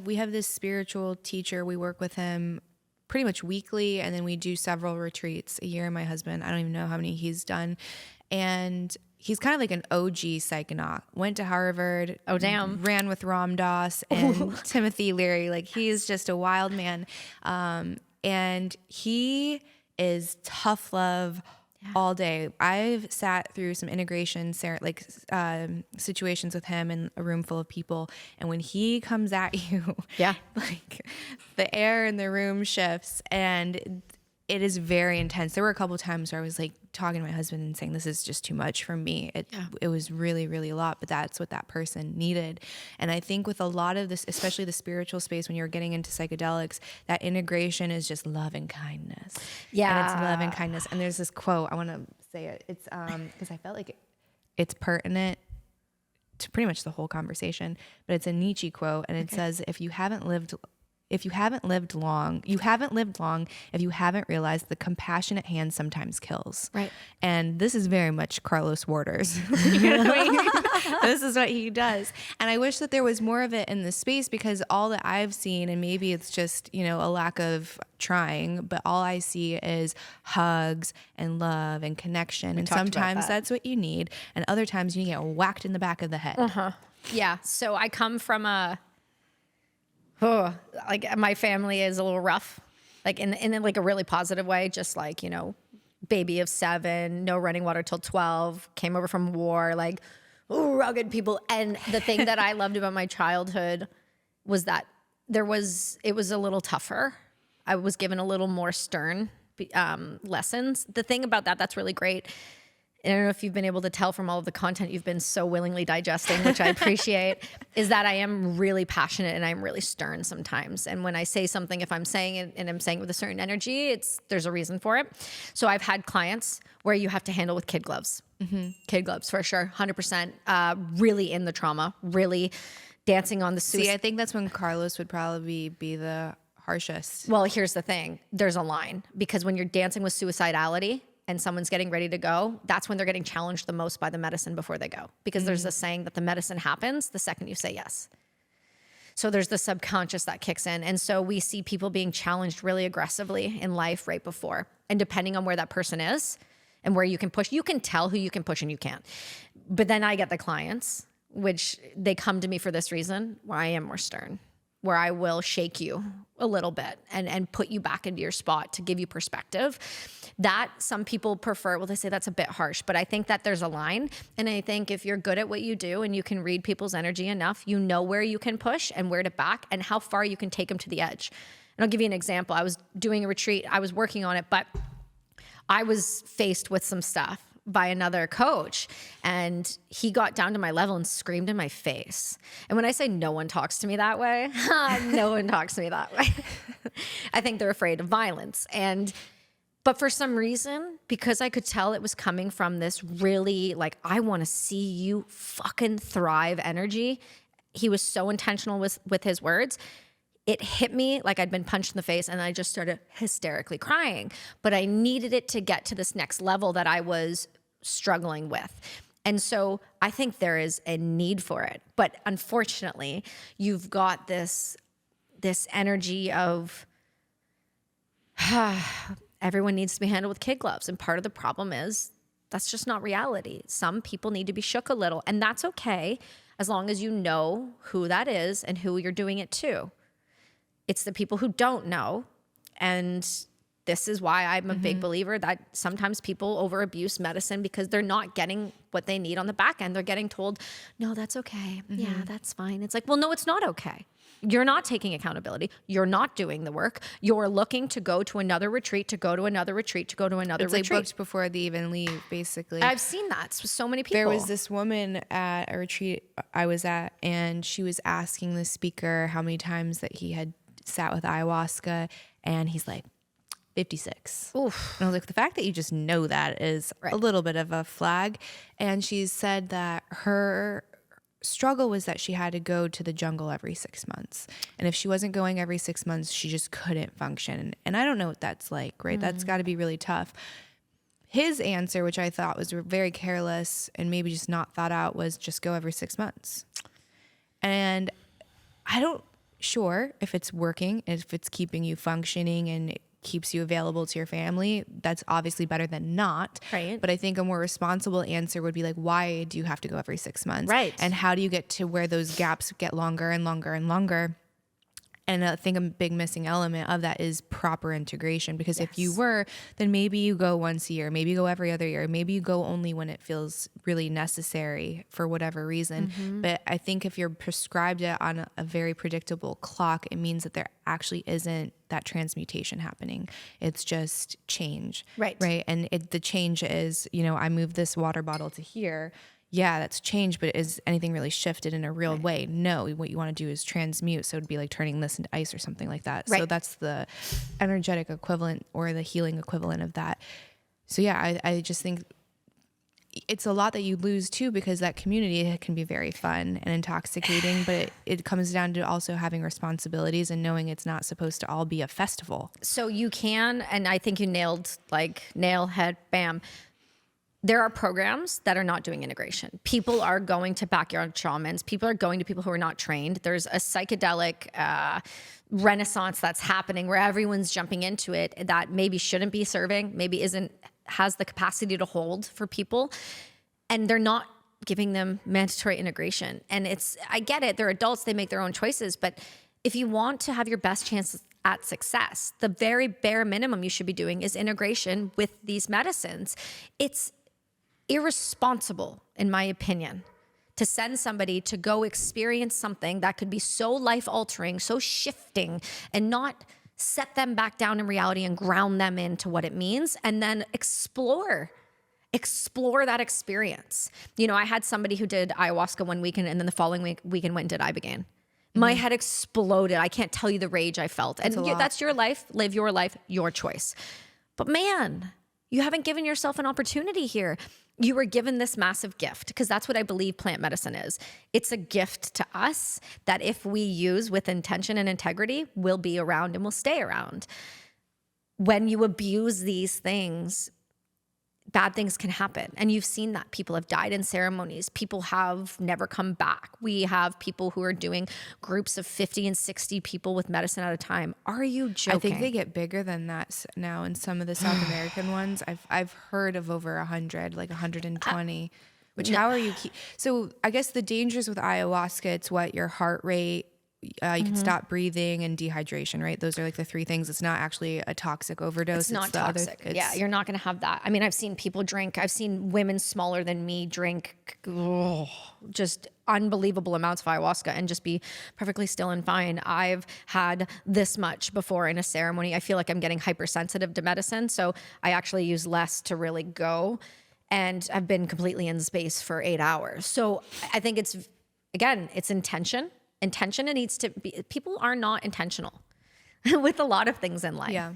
we have this spiritual teacher. We work with him pretty much weekly, and then we do several retreats a year. My husband, I don't even know how many he's done. And he's kind of like an OG psychonaut. Went to Harvard. Oh, damn. Ran with Ram Dass and Timothy Leary. Like, he's just a wild man. And he is tough love all day. I've sat through some integration situations with him in a room full of people, and when he comes at you, like the air in the room shifts, and it is very intense. There were a couple of times where I was like talking to my husband and saying, this is just too much for me. It was really, really a lot, but that's what that person needed. And I think with a lot of this, especially the spiritual space, when you're getting into psychedelics, that integration is just love and kindness. Yeah. And it's love and kindness. And there's this quote, I want to say it. It's because I felt like it's pertinent to pretty much the whole conversation, but it's a Nietzsche quote. And it says, if you haven't lived long if you haven't realized the compassionate hand sometimes kills. Right. And this is very much Carlos Waters. You know what I mean? This is what he does. And I wish that there was more of it in the space, because all that I've seen, and maybe it's just, a lack of trying, but all I see is hugs and love and connection. And sometimes that's what you need. And other times you get whacked in the back of the head. Uh-huh. Yeah. So I come from like my family is a little rough, like in like a really positive way, just like, baby of 7, no running water till 12, came over from war, like rugged people. And the thing that I loved about my childhood was that it was a little tougher. I was given a little more stern lessons. The thing about that's really great. I don't know if you've been able to tell from all of the content you've been so willingly digesting, which I appreciate, is that I am really passionate and I'm really stern sometimes. And when I say something, if I'm saying it and I'm saying it with a certain energy, there's a reason for it. So I've had clients where you have to handle with kid gloves. Mm-hmm. Kid gloves, for sure, 100%. Really in the trauma, really dancing on the suicide. See, I think that's when Carlos would probably be the harshest. Well, here's the thing. There's a line, because when you're dancing with suicidality, and someone's getting ready to go, that's when they're getting challenged the most by the medicine before they go. Because there's a saying that the medicine happens the second you say yes. So there's the subconscious that kicks in. And so we see people being challenged really aggressively in life right before. And depending on where that person is and where you can push, you can tell who you can push and you can't. But then I get the clients, which they come to me for this reason, where I am more stern, where I will shake you a little bit and put you back into your spot to give you perspective. That some people prefer, well, they say that's a bit harsh, but I think that there's a line. And I think if you're good at what you do and you can read people's energy enough, you know where you can push and where to back and how far you can take them to the edge. And I'll give you an example. I was doing a retreat. I was working on it, but I was faced with some stuff by another coach, and he got down to my level and screamed in my face. And when I say no one talks to me that way, no one talks to me that way. I think they're afraid of violence. But for some reason, because I could tell it was coming from this really like, I want to see you fucking thrive energy. He was so intentional with his words. It hit me like I'd been punched in the face, and I just started hysterically crying. But I needed it to get to this next level that I was struggling with. And so I think there is a need for it. But unfortunately, you've got this energy of everyone needs to be handled with kid gloves. And part of the problem is that's just not reality. Some people need to be shook a little, and that's okay as long as you know who that is and who you're doing it to. It's the people who don't know. And this is why I'm a big believer that sometimes people over abuse medicine because they're not getting what they need on the back end. They're getting told, no, that's okay. Yeah, that's fine. It's like, well, no, it's not okay. You're not taking accountability. You're not doing the work. You're looking to go to another retreat, to go to another retreat, to go to another retreat. It's like booked before they even leave, basically. I've seen that. So many people. There was this woman at a retreat I was at, and she was asking the speaker how many times that he had sat with ayahuasca, and he's like, 56. Oof. And I was like, the fact that you just know that is a little bit of a flag. And she said that her struggle was that she had to go to the jungle every 6 months. And if she wasn't going every 6 months, she just couldn't function. And I don't know what that's like, right? That's got to be really tough. His answer, which I thought was very careless and maybe just not thought out, was just go every 6 months. And sure, if it's working, if it's keeping you functioning and it keeps you available to your family, that's obviously better than not. Right. But I think a more responsible answer would be like, why do you have to go every 6 months? Right. And how do you get to where those gaps get longer and longer and longer? And I think a big missing element of that is proper integration, because if you were, then maybe you go once a year, maybe you go every other year, maybe you go only when it feels really necessary for whatever reason. But I think if you're prescribed it on a very predictable clock, it means that there actually isn't that transmutation happening. It's just change. Right. And the change is, I move this water bottle to here. Yeah, that's changed, but is anything really shifted in a real way? No, what you want to do is transmute. So it'd be like turning this into ice or something like that. Right. So that's the energetic equivalent or the healing equivalent of that. So yeah, I just think it's a lot that you lose too, because that community can be very fun and intoxicating, but it comes down to also having responsibilities and knowing it's not supposed to all be a festival. So you can, and I think you nailed, like, nail, head, bam. There are programs that are not doing integration. People are going to backyard shamans. People are going to people who are not trained. There's a psychedelic renaissance that's happening where everyone's jumping into it that maybe shouldn't be serving, maybe has the capacity to hold for people. And they're not giving them mandatory integration. And I get it. They're adults. They make their own choices. But if you want to have your best chances at success, the very bare minimum you should be doing is integration with these medicines. It's irresponsible, in my opinion, to send somebody to go experience something that could be so life-altering, so shifting, and not set them back down in reality and ground them into what it means, and then explore that experience. I had somebody who did ayahuasca one weekend, and then the following weekend went and did ibogaine. My head exploded. I can't tell you the rage I felt. And that's your life. Live your life, your choice. But man, you haven't given yourself an opportunity here. You were given this massive gift, because that's what I believe plant medicine is. It's a gift to us that if we use with intention and integrity, will be around and will stay around. When you abuse these things, bad things can happen. And you've seen that. People have died in ceremonies. People have never come back. We have people who are doing groups of 50 and 60 people with medicine at a time. Are you joking? I think they get bigger than that now in some of the South American ones. I've heard of over 100, like 120. How are you so I guess the dangers with ayahuasca, it's what your heart rate, you can stop breathing, and dehydration, right? Those are like the three things. It's not actually a toxic overdose. It's not toxic. You're not going to have that. I mean, I've seen people drink. I've seen women smaller than me drink just unbelievable amounts of ayahuasca and just be perfectly still and fine. I've had this much before in a ceremony. I feel like I'm getting hypersensitive to medicine, so I actually use less to really go. And I've been completely in space for 8 hours. So I think it's intention. It needs to be, people are not intentional with a lot of things in life. Yeah.